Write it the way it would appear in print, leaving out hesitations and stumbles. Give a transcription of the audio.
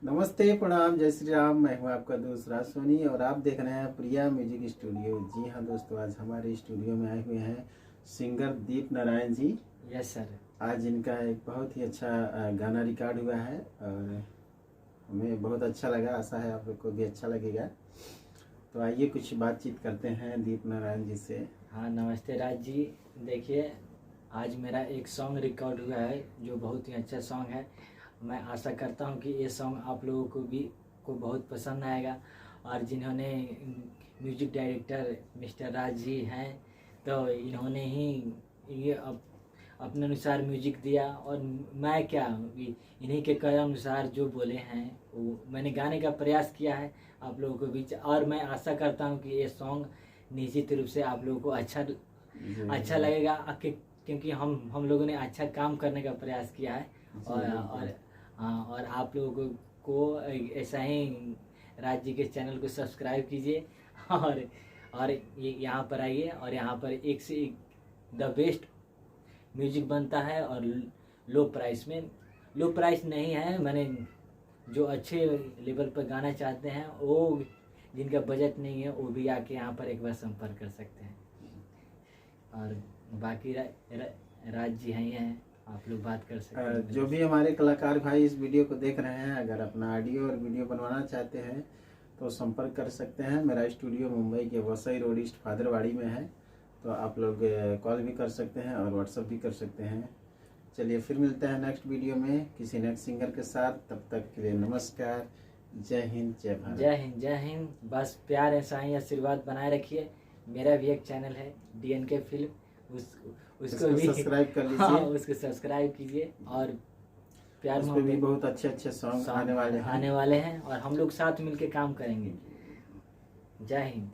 नमस्ते, प्रणाम, जय श्री राम। मैं हूं आपका दोस्त राज सोनी और आप देख रहे हैं प्रिया म्यूजिक स्टूडियो। जी हाँ दोस्तों, आज हमारे स्टूडियो में आए हुए हैं singer Deep Narayan ji. Yes sir. आज इनका एक बहुत ही अच्छा गाना रिकॉर्ड हुआ है और हमें बहुत अच्छा लगा। आशा है आप लोग को भी अच्छा लगेगा। तो आइए कुछ बातचीत करते हैं दीप नारायण जी से। हाँ, नमस्ते राज जी। देखिए, आज मेरा एक सॉन्ग रिकॉर्ड हुआ है जो बहुत ही अच्छा सॉन्ग है। मैं आशा करता हूँ कि ये सॉन्ग आप लोगों को बहुत पसंद आएगा। और जिन्होंने music director mister Raj ji हैं, तो इन्होंने ही ये अपने अनुसार म्यूजिक दिया और मैं क्या, इन्हीं के कहे अनुसार जो बोले हैं वो मैंने गाने का प्रयास किया है आप लोगों के बीच। और मैं आशा करता हूँ कि ये सॉन्ग निश्चित रूप से आप लोगों को अच्छा लगेगा, क्योंकि हम लोगों ने अच्छा काम करने का प्रयास किया है। और आप लोगों को ऐसा ही राज जी के चैनल को सब्सक्राइब कीजिए और ये यहाँ पर आइए और यहाँ पर एक से एक द बेस्ट म्यूजिक बनता है। और लो प्राइस नहीं है। मैंने जो अच्छे लेवल पर गाना चाहते हैं, वो जिनका बजट नहीं है, वो भी आके यहाँ पर एक बार संपर्क कर सकते हैं। और बाकी राज जी हैं, आप लोग बात कर सकते हैं। जो भी हमारे कलाकार भाई इस वीडियो को देख रहे हैं, अगर अपना ऑडियो और वीडियो बनवाना चाहते हैं तो संपर्क कर सकते हैं। मेरा स्टूडियो मुंबई के वसई रोड ईस्ट फादरवाड़ी में है, तो आप लोग कॉल भी कर सकते हैं और व्हाट्सएप भी कर सकते हैं। चलिए फिर मिलते हैं नेक्स्ट वीडियो में किसी नेक्स्ट सिंगर के साथ। तब तक के लिए नमस्कार, जय हिंद, जय भारत। जय हिंद। बस प्यार ऐसा ही आशीर्वाद बनाए रखिए। मेरा भी एक चैनल है DNK फिल्म, उसको भी सब्सक्राइब कर लीजिए। हाँ, उसको सब्सक्राइब कीजिए। और प्यार उस पे भी बहुत अच्छे सॉन्ग आने वाले हैं और हम लोग साथ मिलके काम करेंगे। जय हिंद।